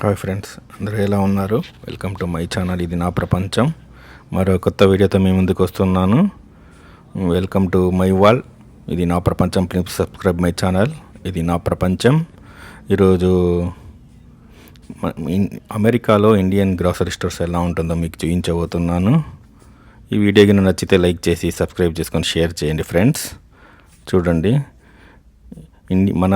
Hi friends, అందరూ ఎలా ఉన్నారు? Welcome to my channel. ఇది నా ప్రపంచం. మరో కొత్త వీడియోతో మీ ముందుకు వస్తున్నాను. Welcome to my wall. ఇది నా ప్రపంచం. Please subscribe my channel. ఇది నా ప్రపంచం. ఈరోజు అమెరికాలో ఇండియన్ గ్రాసరీ స్టోర్స్ ఎలా ఉంటుందో మీకు చూపించబోతున్నాను. ఈ వీడియో కింద నచ్చితే లైక్ చేసి సబ్స్క్రైబ్ చేసుకొని షేర్ చేయండి ఫ్రెండ్స్. చూడండి, మన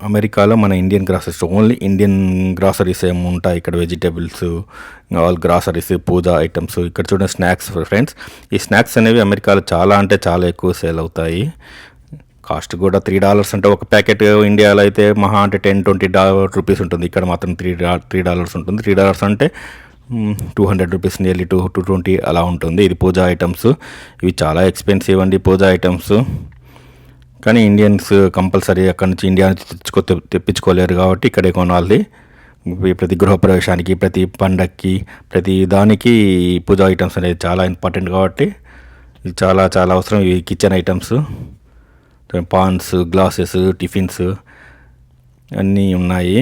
అమెరికాలో మన Indian groceries, only Indian groceries ఏమి ఉంటాయి ఇక్కడ. వెజిటేబుల్స్, ఆల్ గ్రాసరీస్, పూజా ఐటమ్స్. ఇక్కడ చూడండి స్నాక్స్ ఫ్రెండ్స్. ఈ స్నాక్స్ అనేవి అమెరికాలో చాలా అంటే చాలా ఎక్కువ సేల్ అవుతాయి. కాస్ట్ కూడా $3 అంటే ఒక ప్యాకెట్ ఇండియాలో అయితే మహా అంటే $10-20 ఉంటుంది. ఇక్కడ మాత్రం $3 ఉంటుంది. $3 అంటే $200, నియర్లీ $220 అలా ఉంటుంది. ఇది పూజా ఐటమ్స్. ఇవి చాలా ఎక్స్పెన్సివ్ అండి పూజా ఐటమ్స్. కానీ ఇండియన్స్ కంపల్సరీ అక్కడి నుంచి ఇండియా నుంచి తెప్పించుకోలేరు కాబట్టి ఇక్కడే కొనాలి. ప్రతి గృహప్రవేశానికి, ప్రతి పండగకి, ప్రతి దానికి పూజా ఐటమ్స్ అనేది చాలా ఇంపార్టెంట్ కాబట్టి ఇది చాలా చాలా అవసరం. ఇవి kitchen items, pans, glasses, tiffins అన్నీ ఉన్నాయి.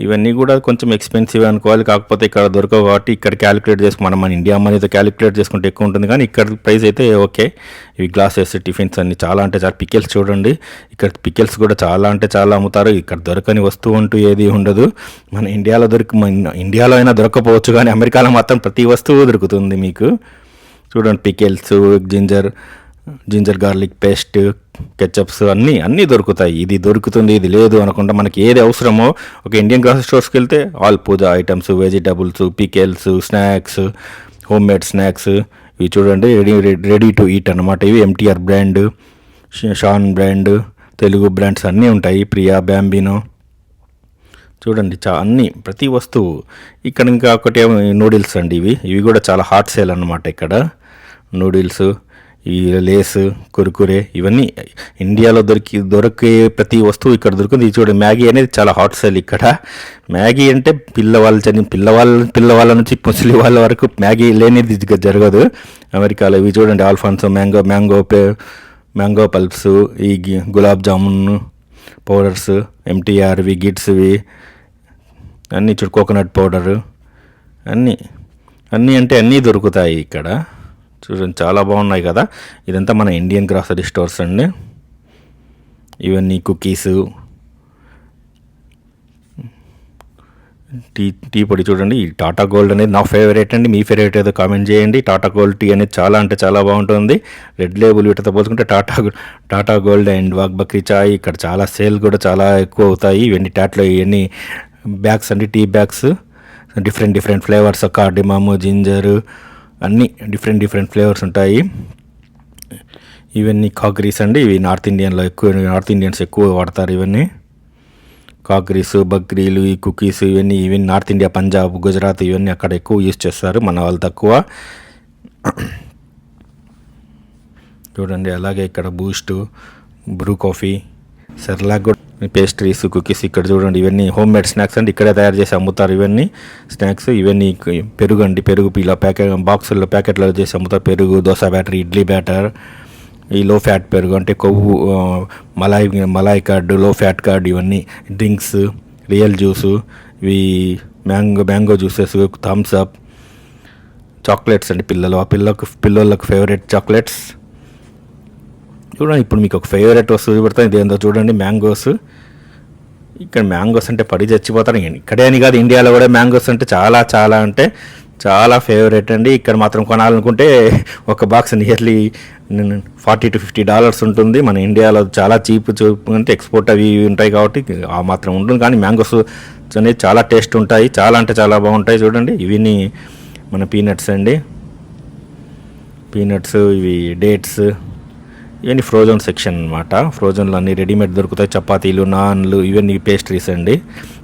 ఇవన్నీ కూడా కొంచెం ఎక్స్పెన్సివ్ అనుకోవాలి. కాకపోతే ఇక్కడ దొరకవు కాబట్టి ఇక్కడ క్యాలిక్యులేట్ చేసుకుని మన ఇండియా మనీతో క్యాలిక్యులేట్ చేసుకుంటే ఎక్కువ ఉంటుంది. కానీ ఇక్కడ ప్రైస్ అయితే ఓకే. ఇవి గ్లాసెస్, టిఫిన్స్ అన్నీ చాలా అంటే చాలా. పికెల్స్ చూడండి, ఇక్కడ పికెల్స్ కూడా చాలా అంటే చాలా అమ్ముతారు. ఇక్కడ దొరకని వస్తువు అంటూ ఏది ఉండదు. మన ఇండియాలో అయినా దొరకపోవచ్చు, కానీ అమెరికాలో మాత్రం ప్రతి వస్తువు దొరుకుతుంది మీకు. చూడండి, pickles, ginger garlic paste, ketchups అన్నీ దొరుకుతాయి. ఇది దొరుకుతుంది, ఇది లేదు అనకుండా మనకి ఏది అవసరమో ఒక ఇండియన్ గ్రాసరీ స్టోర్స్కి వెళ్తే all puja items, vegetables, pickles, snacks, home made snacks. ఇవి చూడండి, రెడీ టు ఈట్ అన్నమాట. ఇవి MTR brand, Shan brand, Telugu brands అన్నీ ఉంటాయి. ప్రియా, బ్యాంబినో. చూడండి అన్నీ, ప్రతి వస్తువు. ఇక్కడ ఇంకా ఒకటి నూడిల్స్ అండి. ఇవి కూడా చాలా హాట్ సేల్ అన్నమాట ఇక్కడ. నూడిల్స్, ఈ లేస్, కురుకురే, ఇవన్నీ ఇండియాలో దొరికే ప్రతి వస్తువు ఇక్కడ దొరుకుతుంది. ఇది చూడండి, మ్యాగీ అనేది చాలా హాట్ సేల్ ఇక్కడ. మ్యాగీ అంటే పిల్లవాళ్ళ నుంచి ముసలి వాళ్ళ వరకు మ్యాగీ లేనిది జరగదు అమెరికాలో. ఇవి చూడండి, ఆల్ఫాన్సో, మ్యాంగో పల్ప్స్, ఈ గులాబ్ జామున్ పౌడర్స్, ఎంటీఆర్వి, గిట్స్వి అన్నీ. కోకోనట్ పౌడరు, అన్నీ అంటే అన్నీ దొరుకుతాయి ఇక్కడ. చూడండి, చాలా బాగున్నాయి కదా. ఇదంతా మన ఇండియన్ గ్రాసరీ స్టోర్స్ అండి. ఇవన్నీ కుకీస్, టీ పొడి. చూడండి, ఈ టాటా గోల్డ్ అనేది నా ఫేవరెట్ అండి. మీ ఫేవరెట్ ఏదో కామెంట్ చేయండి. టాటా గోల్డ్ టీ అనేది చాలా అంటే చాలా బాగుంటుంది. రెడ్ లేబుల్ వీటితో పోల్చుకుంటే టాటా గోల్డ్ అండ్ వాగ్ బక్రీ చాయ్ ఇక్కడ చాలా సేల్ కూడా చాలా ఎక్కువ అవుతాయి. ఇవన్నీ ఇవన్నీ బ్యాగ్స్ అండి, tea bags, different flavours, cardamom, ginger, అన్నీ డిఫరెంట్ ఫ్లేవర్స్ ఉంటాయి. ఇవన్నీ కాగ్రీస్ అండి. ఇవి నార్త్ ఇండియన్స్ ఎక్కువ వాడతారు. ఇవన్నీ కాగ్రీస్, బక్రీలు, ఈ కుకీస్, ఇవన్నీ నార్త్ ఇండియా, పంజాబ్, గుజరాత్ ఇవన్నీ అక్కడ ఎక్కువ యూజ్ చేస్తారు, మన వాళ్ళు తక్కువ. చూడండి, అలాగే ఇక్కడ బూస్ట్, బ్రూ కాఫీ, సెర్లాక్ కూడా, పేస్ట్రీస్, కుకీస్. ఇక్కడ చూడండి, ఇవన్నీ హోమ్ మేడ్ స్నాక్స్ అండి. ఇక్కడే తయారు చేసి అమ్ముతారు ఇవన్నీ స్నాక్స్. ఇవన్నీ పెరుగు అండి. పెరుగు ఇలా బాక్సుల్లో ప్యాకెట్లో చేసి అమ్ముతారు. పెరుగు, దోశ బ్యాటర్, ఇడ్లీ బ్యాటర్, ఈ లో ఫ్యాట్ పెరుగు అంటే కొవ్వు, malai curd, low fat curd, ఇవన్నీ డ్రింక్స్, రియల్ జ్యూసు, ఇవి mango juices, Thums Up, chocolates అండి. పిల్లలకు ఫేవరెట్ చాక్లెట్స్. చూడండి, ఇప్పుడు మీకు ఒక ఫేవరెట్ వస్తువు పెడతాను. ఇదేందో చూడండి, మ్యాంగోస్. ఇక్కడ మ్యాంగోస్ అంటే పడి చచ్చిపోతారు. ఇక్కడే అని కాదు, ఇండియాలో కూడా మ్యాంగోస్ అంటే చాలా అంటే చాలా ఫేవరెట్ అండి. ఇక్కడ మాత్రం కొనాలనుకుంటే ఒక బాక్స్ నియర్లీ $40-50 ఉంటుంది. మన ఇండియాలో చాలా చీప్ అంటే ఎక్స్పోర్ట్ అవి ఉంటాయి కాబట్టి ఆ మాత్రం ఉంటుంది. కానీ మ్యాంగోస్ అనేది చాలా టేస్ట్ ఉంటాయి, చాలా అంటే చాలా బాగుంటాయి. చూడండి, ఇవన్నీ మన పీనట్స్ అండి. పీనట్స్, ఇవి డేట్స్, ఇవన్నీ ఫ్రోజన్ సెక్షన్ అనమాట. ఫ్రోజన్లో అన్నీ రెడీమేడ్ దొరుకుతాయి. చపాతీలు, నాన్లు, ఇవన్నీ పేస్ట్రీస్ అండి.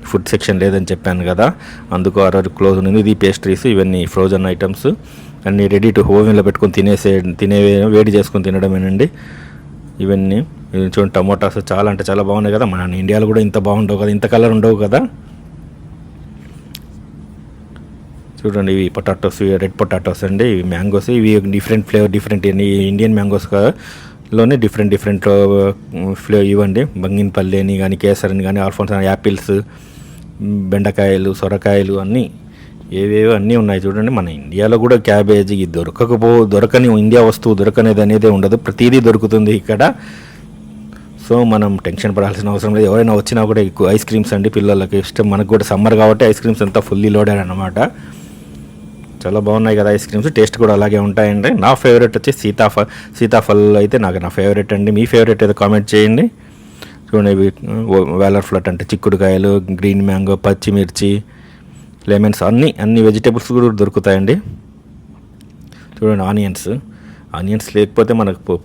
ఫుడ్ సెక్షన్ లేదని చెప్పాను కదా, అందుకు ఆ రోజు క్లోజ్ ఉంది. ఇది పేస్ట్రీస్, ఇవన్నీ ఫ్రోజన్ ఐటమ్స్ అన్నీ రెడీ టు ఓవెన్లో పెట్టుకొని వేడి చేసుకొని తినడమేనండి. ఇవన్నీ చూడండి, టమోటాస్ చాలా అంటే చాలా బాగున్నాయి కదా. మన ఇండియాలో కూడా ఇంత బాగుండవు కదా, ఇంత కలర్ ఉండవు కదా. చూడండి, ఇవి పొటాటోస్, రెడ్ పొటాటోస్ అండి. ఇవి మ్యాంగోస్, ఇవి డిఫరెంట్ ఫ్లేవర్, ఇండియన్ మ్యాంగోస్ లోనే డిఫరెంట్ ఫ్లేవర్ ఇవ్వండి. బంగినపల్లి అని కానీ, కేసర్ అని కానీ, ఆల్ఫోన్స్, యాపిల్స్, బెండకాయలు, సొరకాయలు అన్నీ ఏవేవో అన్నీ ఉన్నాయి చూడండి. మన ఇండియాలో కూడా క్యాబేజీ దొరకని ఇండియా వస్తువు దొరకనేది అనేది ఉండదు, ప్రతిదీ దొరుకుతుంది ఇక్కడ. సో మనం టెన్షన్ పడాల్సిన అవసరం లేదు. ఎవరైనా వచ్చినా కూడా ఎక్కువ ఐస్ క్రీమ్స్ అండి, పిల్లలకి ఇష్టం. మనకు కూడా సమ్మర్ కాబట్టి ఐస్ క్రీమ్స్ అంతా ఫుల్లీ లోడెడ్ అనమాట. చాలా బాగున్నాయి కదా ఐస్ క్రీమ్స్, టేస్ట్ కూడా అలాగే ఉంటాయండి. నా ఫేవరెట్ వచ్చి సీతాఫల్ అయితే నా ఫేవరెట్ అండి. మీ ఫేవరెట్ ఏదో కామెంట్ చేయండి. చూడండి, ఇవి వేలర్ ఫ్లట్ అంటే చిక్కుడుకాయలు, గ్రీన్ మ్యాంగో, పచ్చిమిర్చి, లెమన్స్ అన్ని వెజిటేబుల్స్ కూడా దొరుకుతాయండి. చూడండి, ఆనియన్స్ లేకపోతే మనకు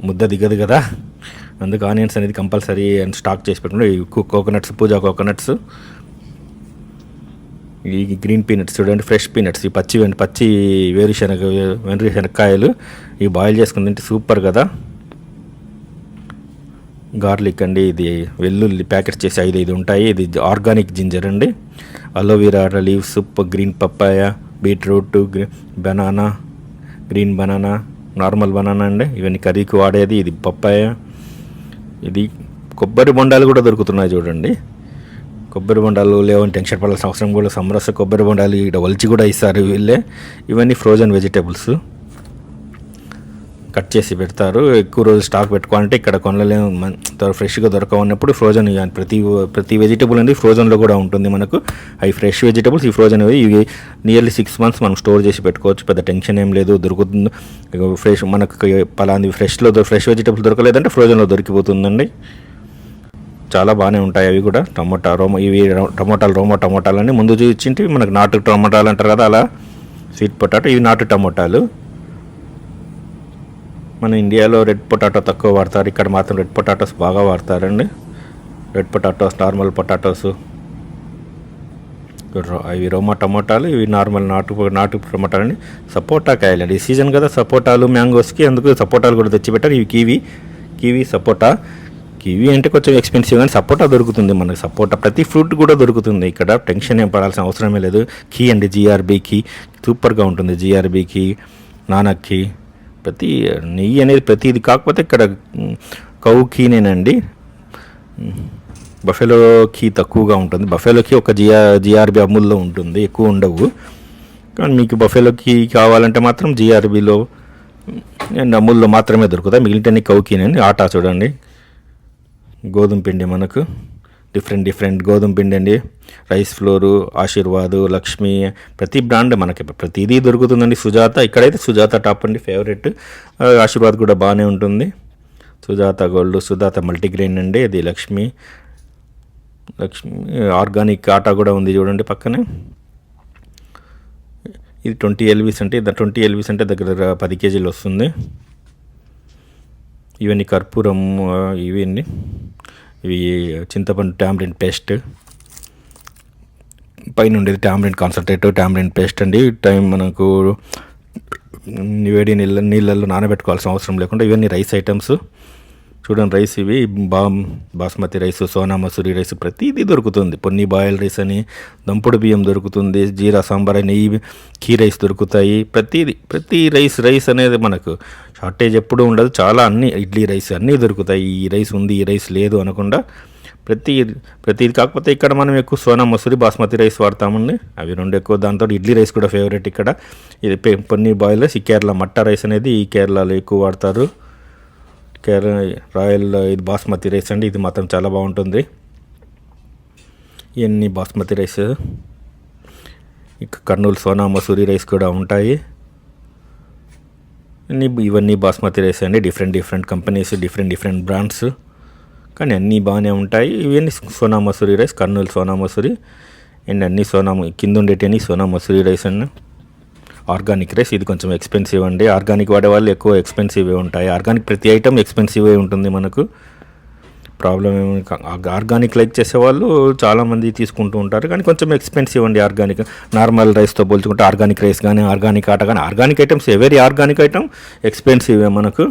ముద్ద దిగదు కదా, అందుకు ఆనియన్స్ అనేది కంపల్సరీ అండ్ స్టాక్ చేసి పెట్టుకుంటే. కోకోనట్స్, పూజా కోకోనట్స్, ఈ గ్రీన్ పీనట్స్ చూడండి, ఫ్రెష్ పీనట్స్, ఈ పచ్చి వేరుశనగకాయలు ఇవి బాయిల్ చేసుకుని తింటే సూపర్ కదా. గార్లిక్ అండి, ఇది వెల్లుల్లి ప్యాకెట్స్ చేసి 5 ఉంటాయి. ఇది ఆర్గానిక్ జింజర్ అండి. Aloe vera leaves, green papaya, beetroot, banana, green banana, normal banana అండి. ఇవన్నీ కర్రీకి వాడేది. ఇది పప్పాయ. ఇది కొబ్బరి బొండాలు కూడా దొరుకుతున్నాయి చూడండి. కొబ్బరి బొండాలు లేవని టెన్షన్ పడాల్సిన అవసరం కూడా. సమరస కొబ్బరి బొండాలు ఇక్కడ ఒలిచి కూడా ఇస్తారు వీళ్ళే. ఇవన్నీ ఫ్రోజన్ వెజిటేబుల్స్ కట్ చేసి పెడతారు. ఎక్కువ రోజులు స్టాక్ పెట్టుకోవాలంటే ఇక్కడ కొనలేము, ఫ్రెష్గా దొరకవన్నప్పుడు ఫ్రోజన్. ప్రతి వెజిటేబుల్ అనేది ఫ్రోజన్లో కూడా ఉంటుంది మనకు. అవి ఫ్రెష్ వెజిటేబుల్స్, ఈ ఫ్రోజన్ ఇవి నియర్లీ 6 months మనం స్టోర్ చేసి పెట్టుకోవచ్చు. పెద్ద టెన్షన్ ఏం లేదు, దొరుకుతుంది ఫ్రెష్. మనకు పలాంది ఫ్రెష్ వెజిటేబుల్స్ దొరకలేదంటే ఫ్రోజన్లో దొరికిపోతుందండి. చాలా బాగానే ఉంటాయి అవి కూడా. టమోటాలు అని ముందు చూపించింటి మనకు నాటు టమోటాలు అంటారు కదా, అలా స్వీట్ పొటాటో. ఇవి నాటు టమోటాలు. మన ఇండియాలో రెడ్ పొటాటో తక్కువ వాడతారు, ఇక్కడ మాత్రం రెడ్ పొటాటోస్ బాగా వాడతారండి. రెడ్ పొటాటోస్, నార్మల్ పొటాటోస్, ఇవి రోమా టమోటాలు, ఇవి నార్మల్ నాటు టమోటాలు అండి. సపోటా కాయలు అండి, ఈ సీజన్ కదా సపోటాలు, మ్యాంగోస్కి, అందుకు సపోటాలు కూడా తెచ్చిపెట్టారు. ఇవి కివీ సపోటా. కివీ అంటే కొంచెం ఎక్స్పెన్సివ్, కానీ సపోటా దొరుకుతుంది మనకి. సపోటా ప్రతి ఫ్రూట్ కూడా దొరుకుతుంది ఇక్కడ, టెన్షన్ ఏం పడాల్సిన అవసరమే లేదు. కీ అండి, GRB సూపర్గా ఉంటుంది. GRB, నానక్, ప్రతి నెయ్యి అనేది ప్రతిది. కాకపోతే ఇక్కడ కౌ కీనేనండి, బఫెలో కీ తక్కువగా ఉంటుంది. బఫెలో కీ ఒక GRB అమూల్లో ఉంటుంది, ఎక్కువ ఉండవు. కానీ మీకు బఫెలో కీ కావాలంటే మాత్రం GRBలో అండ్ అమూల్లో మాత్రమే దొరుకుతాయి. మిగిలిన కౌ కీనండి. ఆటా చూడండి, గోధుమ పిండి, మనకు డిఫరెంట్ గోధుమ పిండి అండి. రైస్ ఫ్లోరు, ఆశీర్వాద్, లక్ష్మి, ప్రతి బ్రాండ్ మనకి ప్రతిదీ దొరుకుతుందండి. సుజాత, ఇక్కడైతే సుజాత టాప్ అండి ఫేవరెట్. ఆశీర్వాద్ కూడా బాగానే ఉంటుంది. సుజాత గోల్డ్, సుజాత మల్టీగ్రెయిన్ అండి. అది లక్ష్మి ఆర్గానిక్ ఆటా కూడా ఉంది చూడండి పక్కనే. ఇది 20 LVs అంటే 20 LVs అంటే దగ్గర 10 kgs వస్తుంది. ఇవన్నీ కర్పూరం, ఇవన్నీ ఇవి చింతపండు టామరిన్ పేస్ట్, పైన ఉండేది టామరిన్ కాన్సన్ట్రేట్, టామరిన్ పేస్ట్ అండి. మనకు వేడి నీళ్ళల్లో నానబెట్టుకోవాల్సిన అవసరం లేకుండా. ఇవన్నీ రైస్ ఐటమ్స్ చూడండి. రైస్ ఇవి బాస్మతి రైస్, సోనా మసూరి రైస్, ప్రతిదీ దొరుకుతుంది. పొన్ని బాయిల్ రైస్ అని, దంపుడు బియ్యం దొరుకుతుంది, జీరా సాంబార్ అని, కీ రైస్ దొరుకుతాయి. ప్రతి రైస్ అనేది మనకు షార్టేజ్ ఎప్పుడూ ఉండదు. చాలా ఇడ్లీ రైస్ అన్నీ దొరుకుతాయి. ఈ రైస్ ఉంది, ఈ రైస్ లేదు అనకుండా ప్రతిది. కాకపోతే ఇక్కడ మనం ఎక్కువ సోనా మసూరి, బాస్మతి రైస్ వాడతామండి. అవి రెండు ఎక్కువ. దాంతో ఇడ్లీ రైస్ కూడా ఫేవరెట్ ఇక్కడ. ఇది పొన్ని బాయిల్ రైస్. ఈ కేరళ మట్టా రైస్ అనేది ఈ కేరళలో ఎక్కువ వాడతారు. రాయల్ ఇది బాస్మతి రైస్ అండి. ఇది మాత్రం చాలా బాగుంటుంది. ఇవన్నీ బాస్మతి రైస్. ఇక కర్నూలు సోనా మసూరి రైస్ కూడా ఉంటాయి. ఇవన్నీ బాస్మతి రైస్ అండి. డిఫరెంట్ కంపెనీస్, డిఫరెంట్ బ్రాండ్స్, కానీ అన్నీ బాగానే ఉంటాయి. ఇవన్నీ సోనా మసూరి రైస్, కర్నూలు సోనా మసూరి. అండ్ అన్నీ కింద ఉండేటివన్నీ సోనా మసూరి రైస్ అండి. ఆర్గానిక్ రైస్, ఇది కొంచెం ఎక్స్పెన్సివ్ అండి. ఆర్గానిక్ వాడేవాళ్ళు ఎక్కువ ఎక్స్పెన్సివే ఉంటాయి. ఆర్గానిక్ ప్రతి ఐటమ్ ఎక్స్పెన్సివే ఉంటుంది మనకు. ప్రాబ్లం ఏమి, ఆర్గానిక్ లైక్ చేసేవాళ్ళు చాలామంది తీసుకుంటూ ఉంటారు, కానీ కొంచెం ఎక్స్పెన్సివ్ అండి ఆర్గానిక్. నార్మల్ రైస్తో పోల్చుకుంటే ఆర్గానిక్ రైస్ కానీ, ఆర్గానిక్ ఆటా కానీ, organic items every organic item ఎక్స్పెన్సివే మనకు.